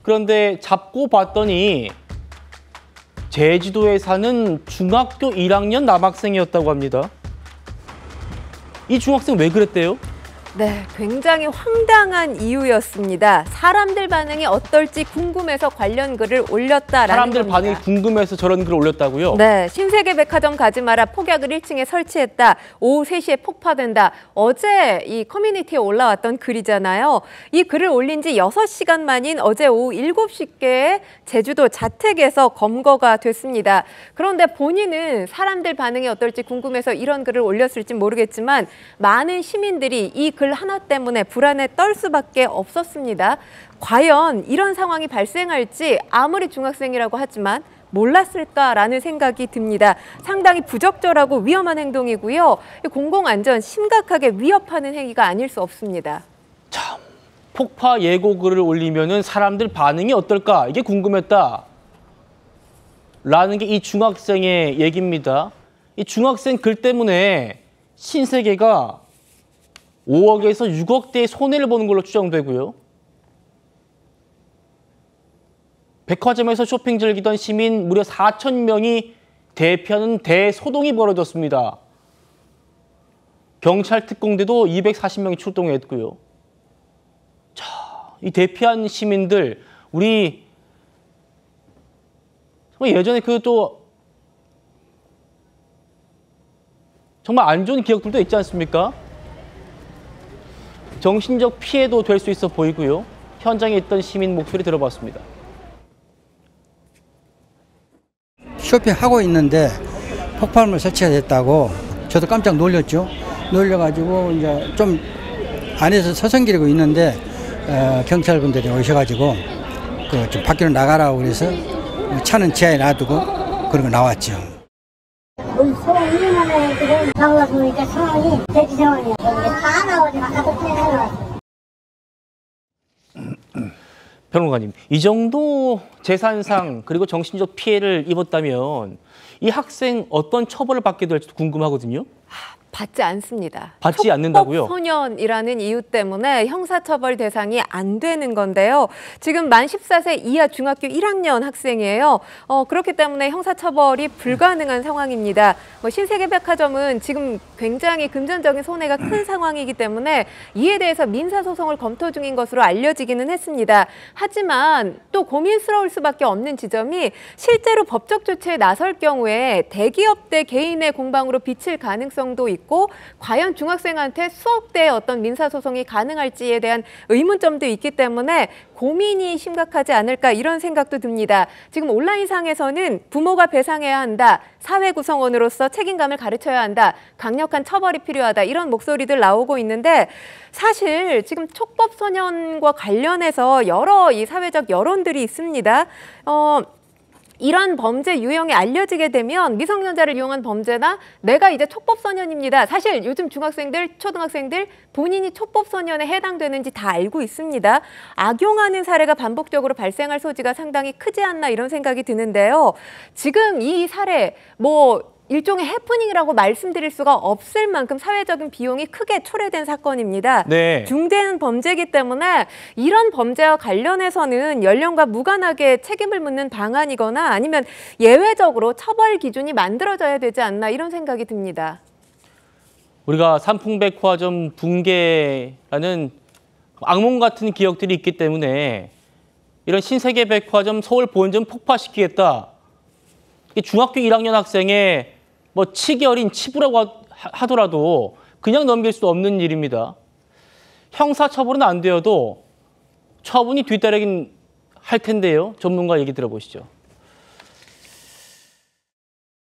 그런데 잡고 봤더니 제주도에 사는 중학교 1학년 남학생이었다고 합니다. 이 중학생 왜 그랬대요? 네, 굉장히 황당한 이유였습니다. 사람들 반응이 어떨지 궁금해서 관련 글을 올렸다라는 사람들 겁니다. 반응이 궁금해서 저런 글을 올렸다고요? 네, 신세계백화점 가지 마라, 폭약을 1층에 설치했다, 오후 3시에 폭파된다. 어제 이 커뮤니티에 올라왔던 글이잖아요. 이 글을 올린 지 6시간 만인 어제 오후 7시께 제주도 자택에서 검거가 됐습니다. 그런데 본인은 사람들 반응이 어떨지 궁금해서 이런 글을 올렸을지 모르겠지만 많은 시민들이 이 글 하나 때문에 불안에 떨 수밖에 없었습니다. 과연 이런 상황이 발생할지 아무리 중학생이라고 하지만 몰랐을까라는 생각이 듭니다. 상당히 부적절하고 위험한 행동이고요. 공공안전 심각하게 위협하는 행위가 아닐 수 없습니다. 참, 폭파 예고글을 올리면은 사람들 반응이 어떨까? 이게 궁금했다. 라는 게 이 중학생의 얘기입니다. 이 중학생 글 때문에 신세계가 5억에서 6억대의 손해를 보는 걸로 추정되고요. 백화점에서 쇼핑 즐기던 시민 무려 4,000명이 대피하는 대소동이 벌어졌습니다. 경찰 특공대도 240명이 출동했고요. 자, 이 대피한 시민들, 우리 정말 예전에 정말 안 좋은 기억들도 있지 않습니까? 정신적 피해도 될 수 있어 보이고요. 현장에 있던 시민 목소리 들어봤습니다. 쇼핑하고 있는데 폭발물 설치가 됐다고 저도 깜짝 놀랐죠. 놀려가지고 이제 좀 안에서 서성기리고 있는데 경찰분들이 오셔가지고 좀 밖으로 나가라고 그래서 차는 지하에 놔두고 그러고 나왔죠. 서로 이용하는 지금 나오다 보니까 상황이 대지 상황이야. 다 나오지 아까도 나왔어. 평론가님, 이 정도 재산상 그리고 정신적 피해를 입었다면 이 학생 어떤 처벌을 받게 될지 궁금하거든요. 받지 않습니다. 받지 않는다고요? 소년이라는 이유 때문에 형사처벌 대상이 안 되는 건데요. 지금 만 14세 이하 중학교 1학년 학생이에요. 그렇기 때문에 형사처벌이 불가능한 상황입니다. 신세계백화점은 지금 굉장히 금전적인 손해가 큰 상황이기 때문에 이에 대해서 민사소송을 검토 중인 것으로 알려지기는 했습니다. 하지만 또 고민스러울 수밖에 없는 지점이 실제로 법적 조치에 나설 경우에 대기업 대 개인의 공방으로 비칠 가능성도 있고 과연 중학생한테 수억 대의 어떤 민사소송이 가능할지에 대한 의문점도 있기 때문에 고민이 심각하지 않을까 이런 생각도 듭니다. 지금 온라인상에서는 부모가 배상해야 한다, 사회 구성원으로서 책임감을 가르쳐야 한다, 강력한 처벌이 필요하다 이런 목소리들 나오고 있는데 사실 지금 촉법소년과 관련해서 여러 이 사회적 여론들이 있습니다. 이런 범죄 유형이 알려지게 되면 미성년자를 이용한 범죄나 내가 이제 촉법소년입니다. 사실 요즘 중학생들, 초등학생들 본인이 촉법소년에 해당되는지 다 알고 있습니다. 악용하는 사례가 반복적으로 발생할 소지가 상당히 크지 않나 이런 생각이 드는데요. 지금 이 사례 일종의 해프닝이라고 말씀드릴 수가 없을 만큼 사회적인 비용이 크게 초래된 사건입니다. 네. 중대한 범죄이기 때문에 이런 범죄와 관련해서는 연령과 무관하게 책임을 묻는 방안이거나 아니면 예외적으로 처벌 기준이 만들어져야 되지 않나 이런 생각이 듭니다. 우리가 삼풍백화점 붕괴라는 악몽 같은 기억들이 있기 때문에 이런 신세계백화점 서울 본점 폭파시키겠다. 중학교 1학년 학생의 치기 어린 치부라고 하더라도 그냥 넘길 수 없는 일입니다. 형사처벌은 안 되어도 처분이 뒤따르긴 할 텐데요. 전문가 얘기 들어보시죠.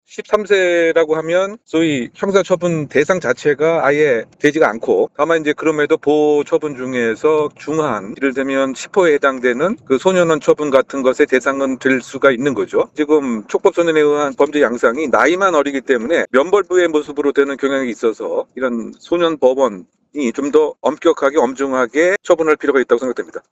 13세라고 하면 소위 형사처분 대상 자체가 아예 되지가 않고 다만 이제 그럼에도 보호처분 중에서 중한 예를 들면 10호에 해당되는 그 소년원 처분 같은 것의 대상은 될 수가 있는 거죠. 지금 촉법소년에 의한 범죄 양상이 나이만 어리기 때문에 면벌부의 모습으로 되는 경향이 있어서 이런 소년 법원이 좀 더 엄격하게 엄중하게 처분할 필요가 있다고 생각됩니다.